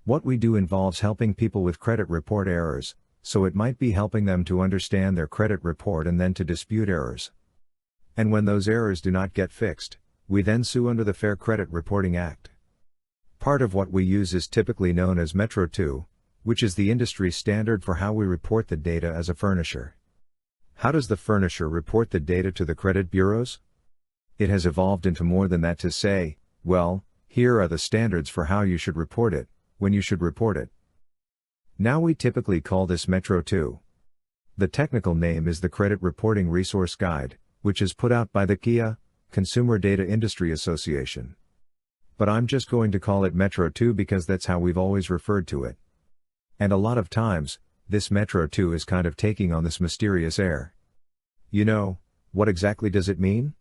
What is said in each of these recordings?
What we do involves helping people with credit report errors, so it might be helping them to understand their credit report and then to dispute errors. And when those errors do not get fixed, we then sue under the Fair Credit Reporting Act. Part of what we use is typically known as Metro 2, which is the industry standard for how we report the data as a furnisher. How does the furnisher report the data to the credit bureaus? It has evolved into more than that to say, well, here are the standards for how you should report it, when you should report it. Now we typically call this Metro 2. The technical name is the Credit Reporting Resource Guide, which is put out by the KIA, Consumer Data Industry Association. But I'm just going to call it Metro 2 because that's how we've always referred to it. And a lot of times, this Metro 2 is kind of taking on this mysterious air. You know, what exactly does it mean?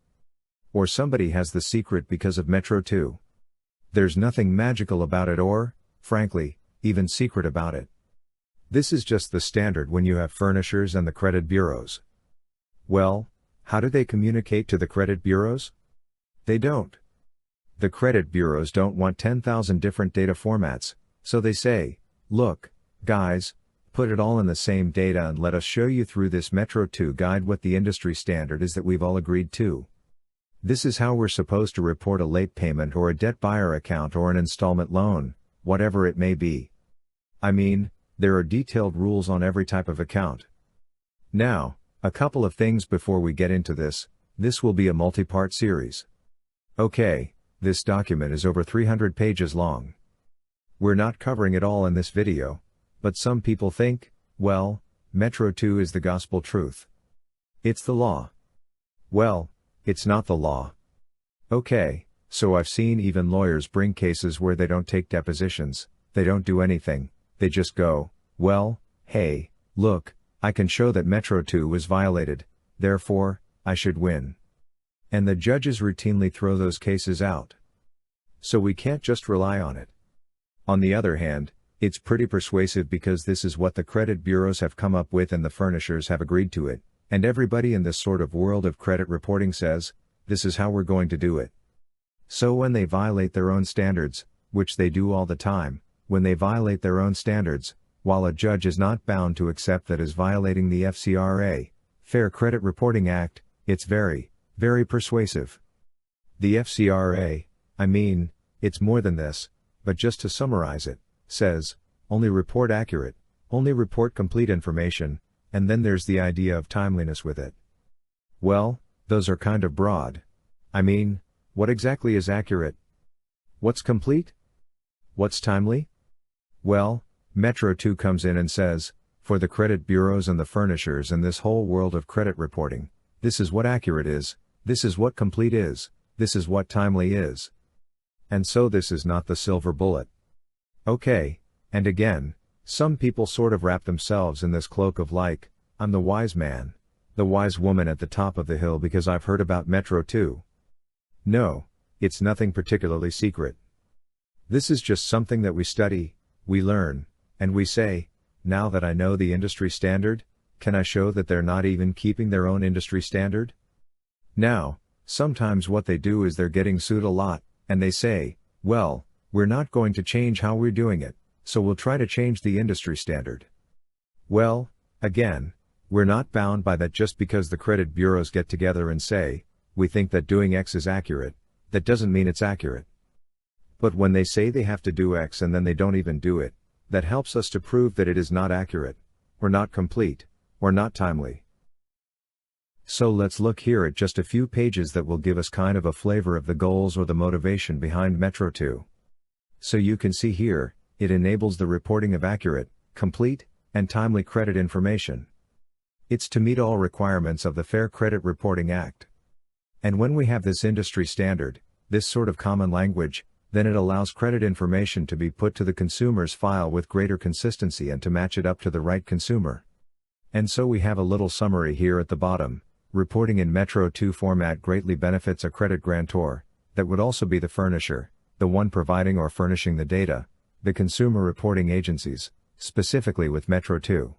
Or somebody has the secret because of Metro 2. There's nothing magical about it or, frankly, even secret about it. This is just the standard when you have furnishers and the credit bureaus. Well, how do they communicate to the credit bureaus? They don't. The credit bureaus don't want 10,000 different data formats, so they say, look, guys, put it all in the same data and let us show you through this Metro 2 guide what the industry standard is that we've all agreed to. This is how we're supposed to report a late payment or a debt buyer account or an installment loan, whatever it may be. I mean, there are detailed rules on every type of account. Now, a couple of things before we get into this will be a multi-part series. Okay, this document is over 300 pages long. We're not covering it all in this video, but some people think, well, Metro 2 is the gospel truth. It's the law. Well, it's not the law. Okay, so I've seen even lawyers bring cases where they don't take depositions, they don't do anything, they just go, well, hey, look, I can show that Metro 2 was violated, therefore, I should win. And the judges routinely throw those cases out. So we can't just rely on it. On the other hand, it's pretty persuasive because this is what the credit bureaus have come up with and the furnishers have agreed to it, and everybody in this sort of world of credit reporting says, this is how we're going to do it. So when they violate their own standards, which they do all the time, when they violate their own standards, while a judge is not bound to accept that is violating the FCRA, Fair Credit Reporting Act, it's very, very persuasive. The FCRA, I mean, it's more than this, but just to summarize it, says, only report accurate, only report complete information, and then there's the idea of timeliness with it. Well, those are kind of broad. I mean, what exactly is accurate? What's complete? What's timely? Well, Metro 2 comes in and says, for the credit bureaus and the furnishers and this whole world of credit reporting, this is what accurate is, this is what complete is, this is what timely is. And so this is not the silver bullet. Okay, and again, some people sort of wrap themselves in this cloak of like, I'm the wise man, the wise woman at the top of the hill because I've heard about Metro 2. No, it's nothing particularly secret. This is just something that we study, we learn, and we say, now that I know the industry standard, can I show that they're not even keeping their own industry standard? Now, sometimes what they do is they're getting sued a lot, and they say, well, we're not going to change how we're doing it, so we'll try to change the industry standard. Well, again, we're not bound by that just because the credit bureaus get together and say, we think that doing X is accurate, that doesn't mean it's accurate. But when they say they have to do X and then they don't even do it, that helps us to prove that it is not accurate, or not complete, or not timely. So let's look here at just a few pages that will give us kind of a flavor of the goals or the motivation behind Metro 2. So you can see here, it enables the reporting of accurate, complete, and timely credit information. It's to meet all requirements of the Fair Credit Reporting Act. And when we have this industry standard, this sort of common language, then it allows credit information to be put to the consumer's file with greater consistency and to match it up to the right consumer. And so we have a little summary here at the bottom. Reporting in Metro 2 format greatly benefits a credit grantor, that would also be the furnisher, the one providing or furnishing the data, the consumer reporting agencies, specifically with Metro 2.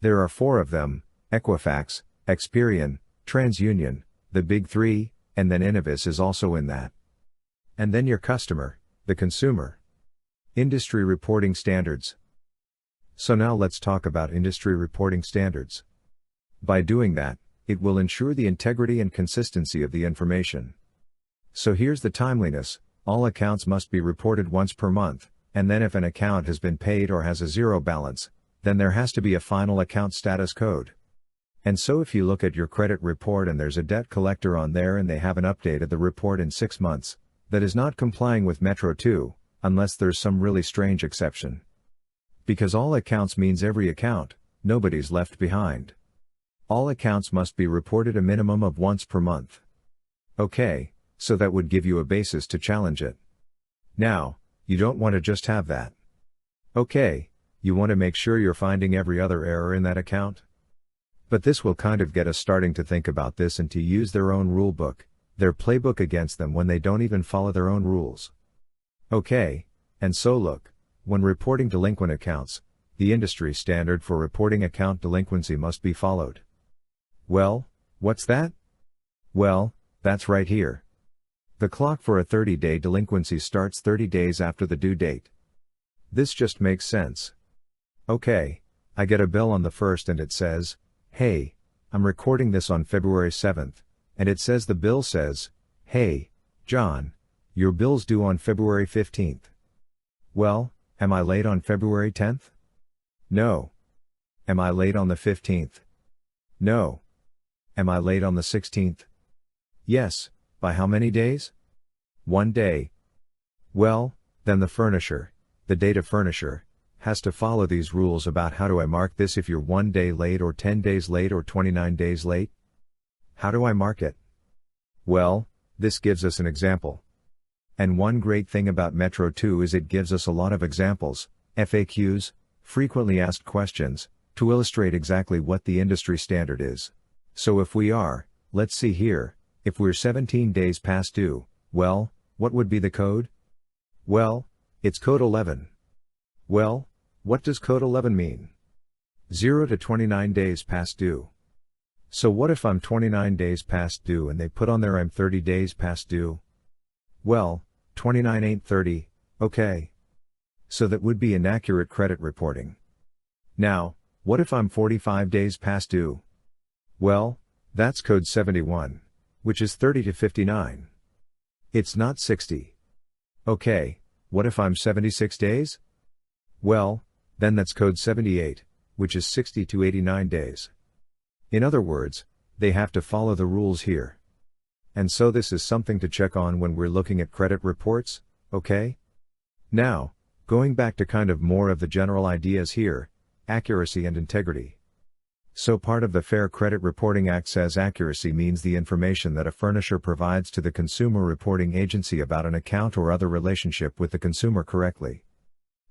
There are 4 of them, Equifax, Experian, TransUnion, the Big 3, and then Innovis is also in that. And then your customer, the consumer. Industry reporting standards. So now let's talk about industry reporting standards. By doing that, it will ensure the integrity and consistency of the information. So here's the timeliness: all accounts must be reported once per month, and then if an account has been paid or has a zero balance, then there has to be a final account status code. And so if you look at your credit report and there's a debt collector on there and they haven't updated the report in 6 months, that is not complying with Metro 2, unless there's some really strange exception. Because all accounts means every account, nobody's left behind. All accounts must be reported a minimum of once per month. Okay, so that would give you a basis to challenge it. Now, you don't want to just have that. Okay, you want to make sure you're finding every other error in that account? But this will kind of get us starting to think about this and to use their own rule book, their playbook against them when they don't even follow their own rules. Okay, and so look, when reporting delinquent accounts, the industry standard for reporting account delinquency must be followed. Well, what's that? Well, that's right here. The clock for a 30-day delinquency starts 30 days after the due date. This just makes sense. Okay, I get a bill on the 1st and it says, "Hey, I'm recording this on February 7th, and it says the bill says, 'Hey, John, your bill's due on February 15th. Well, am I late on February 10th? No. Am I late on the 15th? No. Am I late on the 16th? Yes, by how many days? 1 day. Well, then the furnisher, the data furnisher, has to follow these rules about how do I mark this if you're 1 day late or 10 days late or 29 days late? How do I mark it? Well, this gives us an example. And one great thing about Metro 2 is it gives us a lot of examples, FAQs, frequently asked questions, to illustrate exactly what the industry standard is. So if we are, let's see here, if we're 17 days past due, well, what would be the code? Well, it's code 11. Well, what does code 11 mean? 0 to 29 days past due. So what if I'm 29 days past due and they put on there I'm 30 days past due? Well, 29 ain't 30, okay. So that would be inaccurate credit reporting. Now, what if I'm 45 days past due? Well, that's code 71, which is 30 to 59. It's not 60. Okay, what if I'm 76 days? Well, then that's code 78, which is 60 to 89 days. In other words, they have to follow the rules here. And so this is something to check on when we're looking at credit reports, okay? Now, going back to kind of more of the general ideas here, accuracy and integrity. So part of the Fair Credit Reporting Act says accuracy means the information that a furnisher provides to the consumer reporting agency about an account or other relationship with the consumer correctly.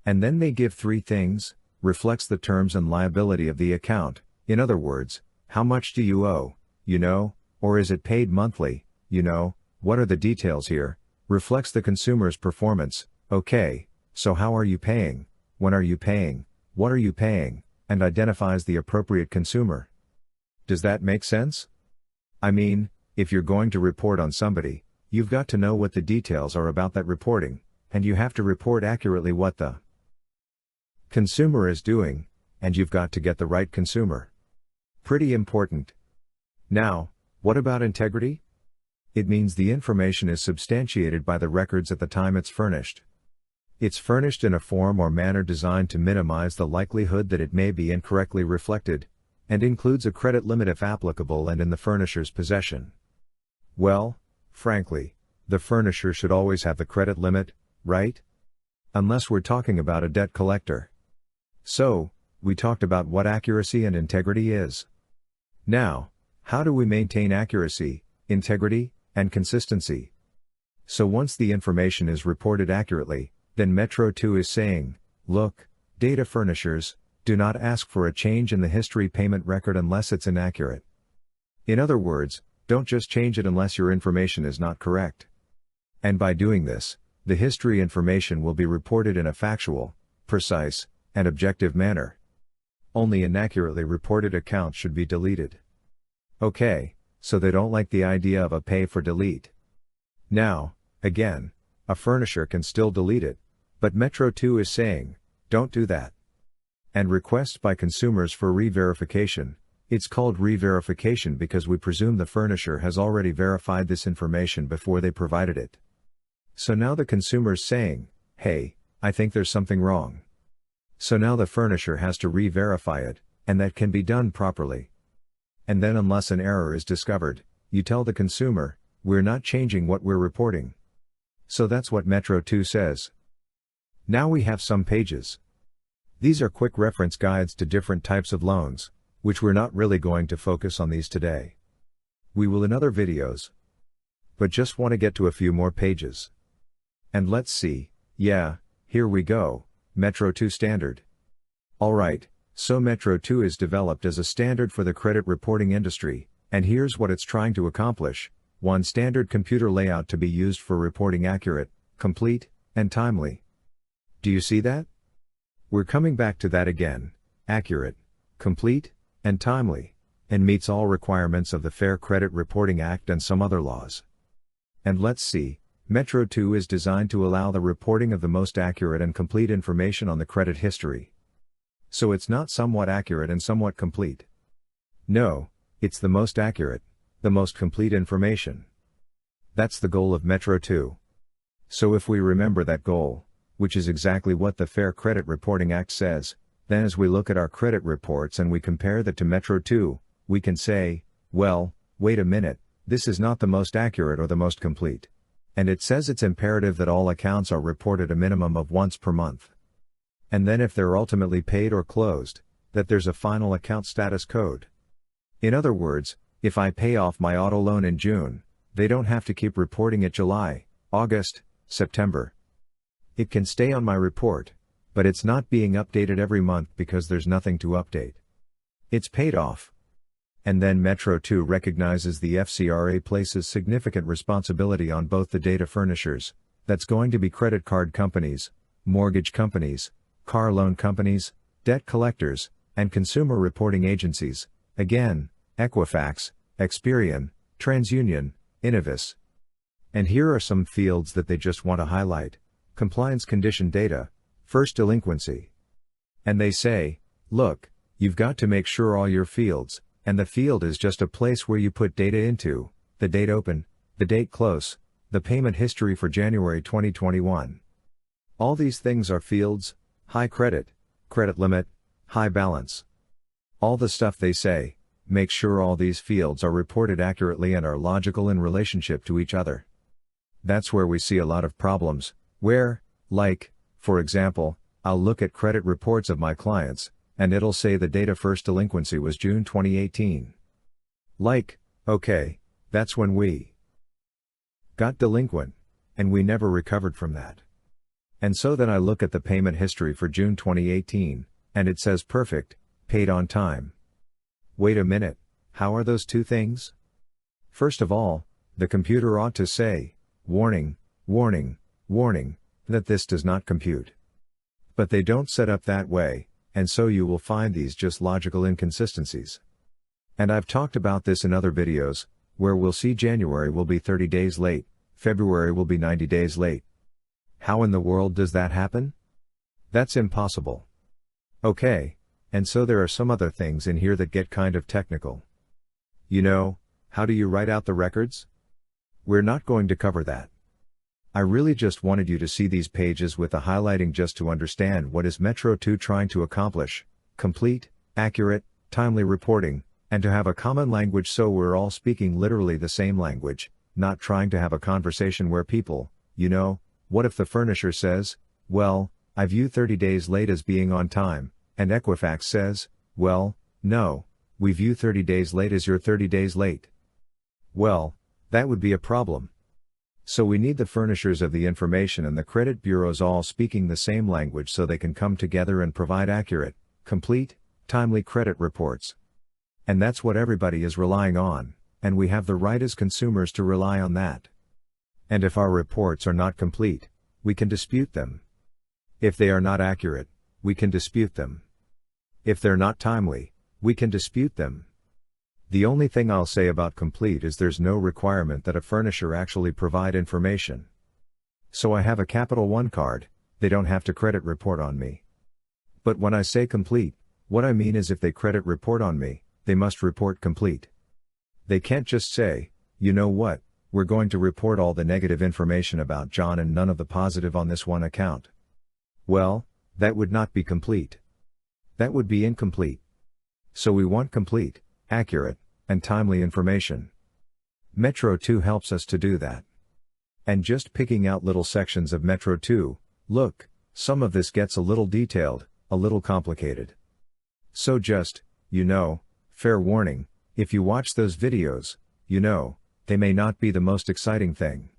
And then they give 3 things: reflects the terms and liability of the account, in other words, how much do you owe, or is it paid monthly, what are the details here, reflects the consumer's performance, okay, so how are you paying, when are you paying, what are you paying, and identifies the appropriate consumer. Does that make sense? I mean, if you're going to report on somebody, you've got to know what the details are about that reporting, and you have to report accurately what the consumer is doing, and you've got to get the right consumer. Pretty important. Now, what about integrity? It means the information is substantiated by the records at the time it's furnished. It's furnished in a form or manner designed to minimize the likelihood that it may be incorrectly reflected, and includes a credit limit if applicable and in the furnisher's possession. Well, frankly, the furnisher should always have the credit limit, right? Unless we're talking about a debt collector. So, we talked about what accuracy and integrity is. Now, how do we maintain accuracy, integrity, and consistency? So once the information is reported accurately, then Metro 2 is saying, look, data furnishers, do not ask for a change in the history payment record unless it's inaccurate. In other words, don't just change it unless your information is not correct. And by doing this, the history information will be reported in a factual, precise, and objective manner. Only inaccurately reported accounts should be deleted. Okay, so they don't like the idea of a pay for delete. Now, again, a furnisher can still delete it, But Metro 2 is saying, don't do that. And requests by consumers for re-verification, it's called re-verification because we presume the furnisher has already verified this information before they provided it. So now the consumer's saying, hey, I think there's something wrong. So now the furnisher has to re-verify it, and that can be done properly. And then unless an error is discovered, you tell the consumer, we're not changing what we're reporting. So that's what Metro 2 says. Now we have some pages. These are quick reference guides to different types of loans, which we're not really going to focus on these today. We will in other videos. But just want to get to a few more pages. And let's see, yeah, here we go, Metro 2 standard. Alright, so Metro 2 is developed as a standard for the credit reporting industry, and here's what it's trying to accomplish. 1. Standard computer layout to be used for reporting accurate, complete, and timely. Do you see that? We're coming back to that again, accurate, complete, and timely, and meets all requirements of the Fair Credit Reporting Act and some other laws. And let's see, Metro 2 is designed to allow the reporting of the most accurate and complete information on the credit history. So it's not somewhat accurate and somewhat complete. No, it's the most accurate, the most complete information. That's the goal of Metro 2. So if we remember that goal, which is exactly what the Fair Credit Reporting Act says, then as we look at our credit reports and we compare that to Metro 2, we can say, well, wait a minute, this is not the most accurate or the most complete. And it says it's imperative that all accounts are reported a minimum of once per month. And then if they're ultimately paid or closed, that there's a final account status code. In other words, if I pay off my auto loan in June, they don't have to keep reporting it July, August, September. It can stay on my report, but it's not being updated every month because there's nothing to update. It's paid off. And then Metro 2 recognizes the FCRA places significant responsibility on both the data furnishers, that's going to be credit card companies, mortgage companies, car loan companies, debt collectors, and consumer reporting agencies, again, Equifax, Experian, TransUnion, Innovis. And here are some fields that they just want to highlight. Compliance condition data, first delinquency. And they say, look, you've got to make sure all your fields, and the field is just a place where you put data into, the date open, the date close, the payment history for January 2021. All these things are fields, high credit, credit limit, high balance. All the stuff they say, make sure all these fields are reported accurately and are logical in relationship to each other. That's where we see a lot of problems, where, like, for example, I'll look at credit reports of my clients, and it'll say the date of first delinquency was June 2018. Like, okay, that's when we got delinquent, and we never recovered from that. And so then I look at the payment history for June 2018, and it says perfect, paid on time. Wait a minute, how are those two things? First of all, the computer ought to say, warning, warning, warning, that this does not compute. But they don't set up that way, and so you will find these just logical inconsistencies. And I've talked about this in other videos, where we'll see January will be 30 days late, February will be 90 days late. How in the world does that happen? That's impossible. Okay, and so there are some other things in here that get kind of technical. You know, how do you write out the records? We're not going to cover that. I really just wanted you to see these pages with the highlighting just to understand what is Metro 2 trying to accomplish, complete, accurate, timely reporting, and to have a common language so we're all speaking literally the same language, not trying to have a conversation where people, you know, what if the furnisher says, well, I view 30 days late as being on time, and Equifax says, well, no, we view 30 days late as you're 30 days late. Well, that would be a problem. So we need the furnishers of the information and the credit bureaus all speaking the same language so they can come together and provide accurate, complete, timely credit reports. And that's what everybody is relying on, and we have the right as consumers to rely on that. And if our reports are not complete, we can dispute them. If they are not accurate, we can dispute them. If they're not timely, we can dispute them. The only thing I'll say about complete is there's no requirement that a furnisher actually provide information. So I have a Capital One card, they don't have to credit report on me. But when I say complete, what I mean is if they credit report on me, they must report complete. They can't just say, you know what, we're going to report all the negative information about John and none of the positive on this one account. Well, that would not be complete. That would be incomplete. So we want complete, accurate, and timely information. Metro 2 helps us to do that. And just picking out little sections of Metro 2, look, some of this gets a little detailed, a little complicated. So just, fair warning, if you watch those videos, they may not be the most exciting thing.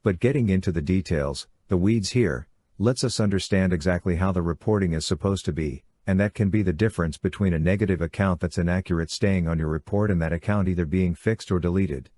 But getting into the details, the weeds here, lets us understand exactly how the reporting is supposed to be, and that can be the difference between a negative account that's inaccurate staying on your report and that account either being fixed or deleted.